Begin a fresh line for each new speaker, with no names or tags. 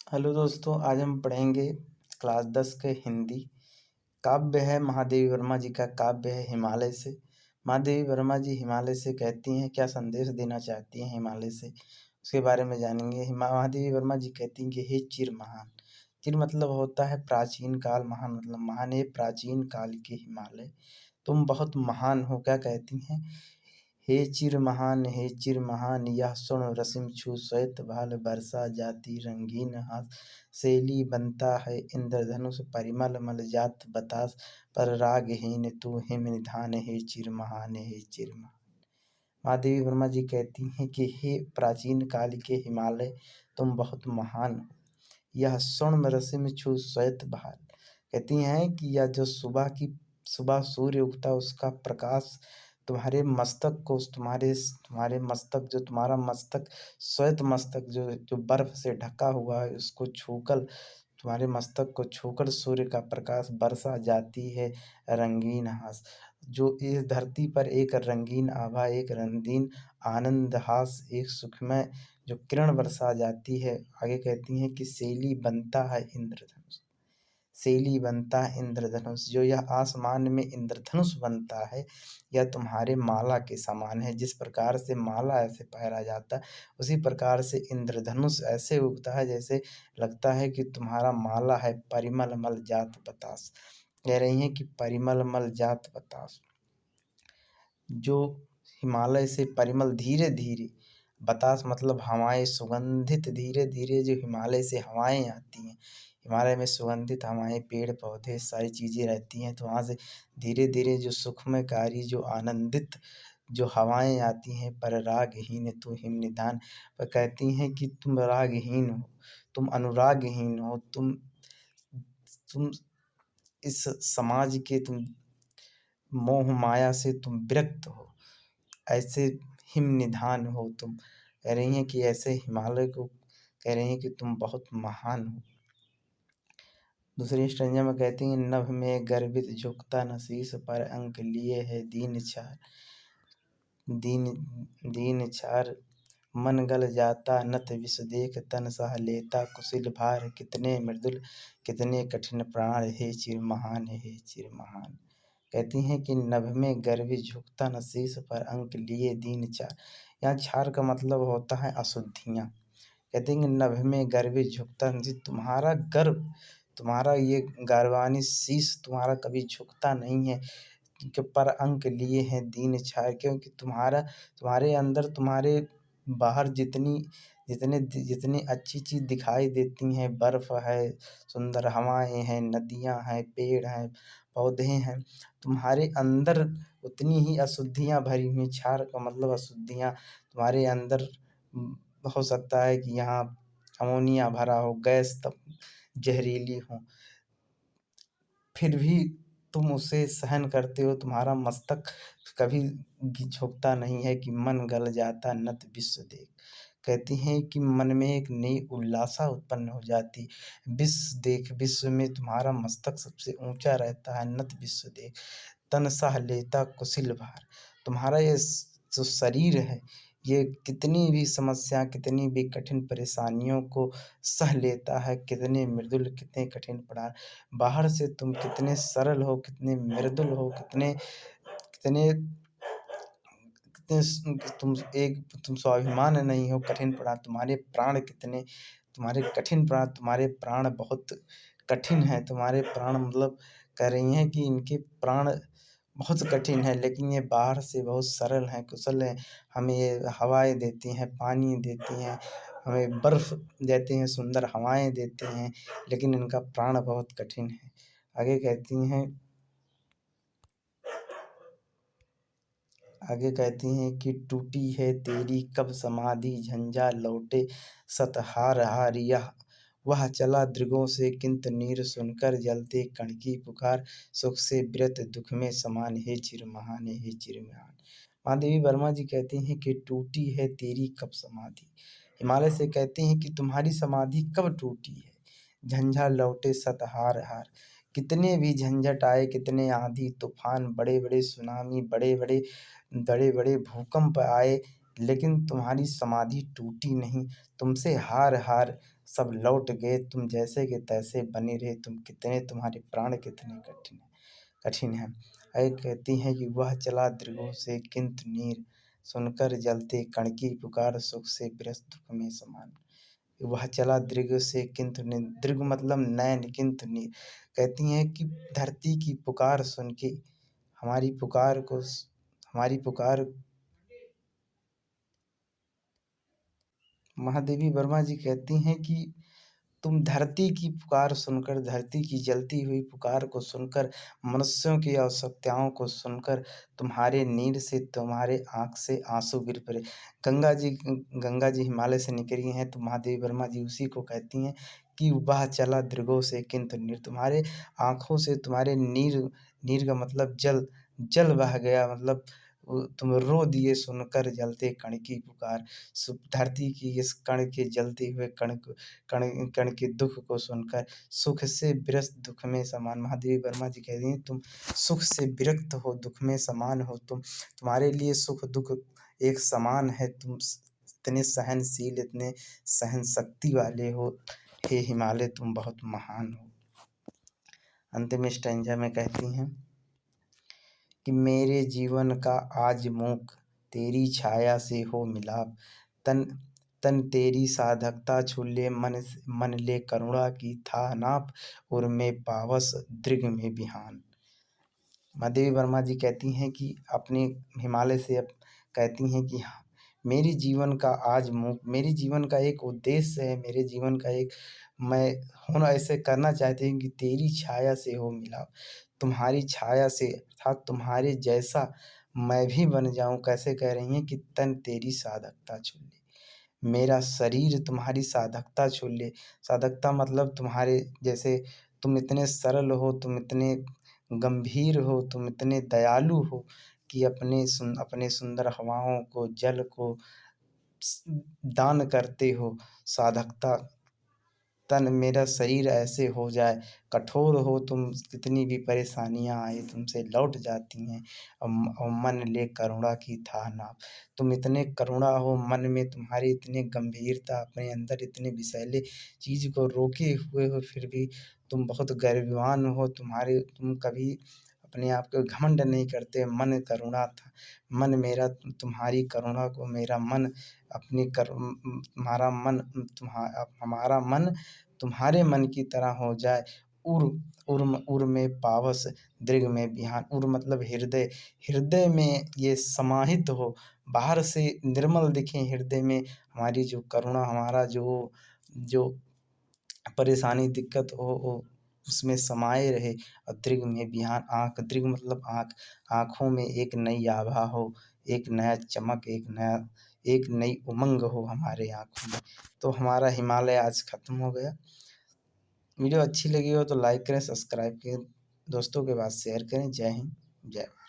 Hello दोस्तों, आज हम पढ़ेंगे क्लास 10 के हिंदी। काव्य है महादेवी वर्मा जी का काव्य है हिमालय से। महादेवी वर्मा जी हिमालय से कहती हैं, क्या संदेश देना चाहती हैं हिमालय से, उसके बारे में जानेंगे। महादेवी वर्मा जी कहती हैं कि हे चिर महान। चिर मतलब होता है प्राचीन काल, महान मतलब महान है प्राचीन काल के हिमालय, तुम बहुत महान हो। क्या कहती हैं? हे चिर महान, यह सुन रसिम छू श्वेत भाल बरसा जाती रंगीन हास। शैली बनता है इंद्रधनुष परिमल मल जात बतास, पर रागहीन तू हिम निधान, हे चिर महान हे चिर महान। महादेवी वर्मा जी कहती हैं कि हे प्राचीन काल के हिमालय, तुम बहुत महान हो। यह स्वर्ण रश्मि छू श्वेत भाल, कहती हैं कि यह जो सुबह सूर्य उगता उसका प्रकाश तुम्हारे मस्तक को, तुम्हारे मस्तक, जो तुम्हारा मस्तक श्वेत मस्तक जो बर्फ से ढका हुआ है, उसको छूकर, तुम्हारे मस्तक को छूकर सूर्य का प्रकाश बरसा जाती है रंगीन हास। जो इस धरती पर एक रंगीन आभा, एक रंगीन आनंद हास, एक सुखमय जो किरण बरसा जाती है। आगे कहती हैं कि शैली बनता है इंद्रधनुष, शैली बनता है इंद्रधनुष, जो यह आसमान में इंद्रधनुष बनता है, यह तुम्हारे माला के समान है। जिस प्रकार से माला ऐसे पहरा जाता है, उसी प्रकार से इंद्रधनुष ऐसे उगता है जैसे लगता है कि तुम्हारा माला है। परिमल मल जात बतास, कह रही हैं कि परिमल मल जात बतास, जो हिमालय से परिमल धीरे धीरे, बतास मतलब हवाएं, सुगंधित धीरे धीरे जो हिमालय से हवाएं आती हैं, हिमालय में सुगंधित हवाएं, पेड़ पौधे सारी चीज़ें रहती हैं, तो वहाँ से धीरे धीरे जो सुखमयकारी, जो आनंदित जो हवाएं आती हैं। पर रागहीन तू हिम निधान, पर कहती हैं कि तुम रागहीन हो, तुम अनुरागहीन हो, तुम इस समाज के, तुम मोह माया से तुम विरक्त हो, ऐसे हिम निधान हो तुम। कह रही हैं कि ऐसे हिमालय को कह रही हैं कि तुम बहुत महान हो। दूसरी स्ट्रेंजा में कहती हैं, नभ में गर्वित झुकता न शीस, पर अंक लिए है दीन छार। मन गल जाता नत विष देख, तन सह लेता कुशिल भार। कितने मृदुल कितने कठिन प्राण, हे चिर महान हे चिर महान। कहती हैं कि नभ में गर्व झुकता न शीस, पर अंक लिए दीन छार। यहाँ छार का मतलब होता है अशुद्धियाँ। कहते हैं कि नभ में गर्व झुकता नहीं, तुम्हारा गर्व, तुम्हारा ये गर्वानी शीश तुम्हारा कभी झुकता नहीं है, के पर अंक लिए हैं दीन छाए। क्योंकि तुम्हारे अंदर, तुम्हारे बाहर जितनी अच्छी चीज़ दिखाई देती हैं, बर्फ़ है, सुंदर हवाएं हैं, नदियां हैं, पेड़ हैं, पौधे हैं, तुम्हारे अंदर उतनी ही अशुद्धियां भरी हुई। छार का मतलब अशुद्धियां तुम्हारे अंदर। हो सकता है कि यहाँ अमोनिया भरा हो, गैस तब जहरीली हो, फिर भी तुम उसे सहन करते हो। तुम्हारा मस्तक कभी झुकता नहीं है कि मन गल जाता नत विश्व देख। कहती हैं कि मन में एक नई उल्लासा उत्पन्न हो जाती। विश्व देख, विश्व में तुम्हारा मस्तक सबसे ऊंचा रहता है। नत विश्व देख, तन सह लेता कुशिल भार, तुम्हारा ये जो शरीर है, ये कितनी भी समस्या, कितनी भी कठिन परेशानियों को सह लेता है। कितने मृदुल कितने कठिन पड़ा, बाहर से तुम कितने सरल हो, कितने मृदुल हो, कितने कितने तुम स्वाभिमान नहीं हो। कठिन प्राण तुम्हारे प्राण कितने, तुम्हारे कठिन प्राण, तुम्हारे प्राण बहुत कठिन है। तुम्हारे प्राण मतलब कह रही हैं कि इनके प्राण बहुत कठिन है, लेकिन ये बाहर से बहुत सरल हैं, कुशल हैं। हमें ये हवाएं देती हैं, पानी देती हैं, हमें बर्फ देते हैं, सुंदर हवाएं देते हैं, लेकिन इनका प्राण बहुत कठिन है। आगे कहती हैं कि टूटी है तेरी कब समाधि, झंझा लौटे सत हार हार। यह वह चला दृगों से किंतु नीर, सुनकर जलते कण की पुकार। सुख से विरत दुख में समान, हे चिर महान हे चिर महान। महादेवी वर्मा जी कहती हैं कि टूटी है तेरी कब समाधि, हिमालय से कहती हैं कि तुम्हारी समाधि कब टूटी है। झंझा लौटे सत हार हार, कितने भी झंझट आए, कितने आंधी तूफान, बड़े बड़े सुनामी, बड़े बड़े भूकंप आए, लेकिन तुम्हारी समाधि टूटी नहीं। तुमसे हार हार सब लौट गए तुम जैसे के तैसे बने रहे तुम कितने तुम्हारे प्राण कितने कठिन हैं। ऐ कहती हैं कि वह चला दृगों से किंतु नीर सुनकर जलते कण की पुकार सुख से विरस दुख में समान। वह चला दृग से किंतु नीर, दृग मतलब नैन, किंतु नीर कहती हैं कि धरती की पुकार सुन के हमारी पुकार को हमारी पुकार महादेवी वर्मा जी कहती हैं कि तुम धरती की पुकार सुनकर, धरती की जलती हुई पुकार को सुनकर, मनुष्यों की आवश्यकताओं को सुनकर तुम्हारे नीर से, तुम्हारे आँख से आँसू गिर पड़े। गंगा जी हिमालय से निकली हैं तो महादेवी वर्मा जी उसी को कहती हैं कि वह चला दृगों से किंतु नीर, तुम्हारे आँखों से तुम्हारे नीर का मतलब जल बह गया, मतलब तुम रो दिए सुनकर जलते कण की पुकार। धरती की इस कण के जलते हुए कण के दुख को सुनकर सुख से विरक्त दुख में समान। महादेवी वर्मा जी कह रही हैं तुम सुख से विरक्त हो, दुख में समान हो, तुम्हारे लिए सुख दुख एक समान है, तुम इतने सहनशील, इतने सहन शक्ति वाले हो, हे हिमालय तुम बहुत महान हो। अंतिम स्टैंजा में कहती हैं कि मेरे जीवन का आज मूक तेरी छाया से हो मिलाप, तन तन तेरी साधकता छूले मन ले करुणा की था नाप, और मैं पावस दृग में बिहान। महादेवी वर्मा जी कहती हैं कि अपने हिमालय से अब कहती हैं कि हाँ, मेरे जीवन का आज मेरे जीवन का एक उद्देश्य है, मेरे जीवन का एक मैं होना ऐसे करना चाहती हूँ कि तेरी छाया से हो मिलाप, तुम्हारी छाया से अर्थात तुम्हारे जैसा मैं भी बन जाऊं। कैसे कह रही हैं कि तन तेरी साधकता छू ले, मेरा शरीर तुम्हारी साधकता छू ले। साधकता मतलब तुम्हारे जैसे, तुम इतने सरल हो, तुम इतने गंभीर हो, तुम इतने दयालु हो कि अपने सुंदर हवाओं को, जल को दान करते हो। साधकता तन मेरा शरीर ऐसे हो जाए, कठोर हो तुम, कितनी भी परेशानियां आए तुमसे लौट जाती हैं। और मन ले करुणा की था नाप, तुम इतने करुणा हो मन में, तुम्हारी इतनी गंभीरता, अपने अंदर इतने विषैले चीज को रोके हुए हो, फिर भी तुम बहुत गर्ववान हो। तुम कभी अपने आप को घमंड नहीं करते, मन करुणा था, मन मेरा तुम्हारी करुणा को, मेरा मन अपनी तुम्हारा मन हमारा मन तुम्हारे मन की तरह हो जाए। उर में पावस दृग में बिहान, उर मतलब हृदय, हृदय में ये समाहित हो, बाहर से निर्मल दिखे, हृदय में हमारी जो करुणा, हमारा जो परेशानी दिक्कत हो उसमें समाये रहे। और दृग में बिहान, आँख, दृग मतलब आँख, आँखों में एक नई आभा हो, एक नया चमक, एक नई उमंग हो हमारे आँखों में। तो हमारा हिमालय आज खत्म हो गया। वीडियो अच्छी लगी हो तो लाइक करें, सब्सक्राइब करें, दोस्तों के पास शेयर करें। जय हिंद, जय भारत।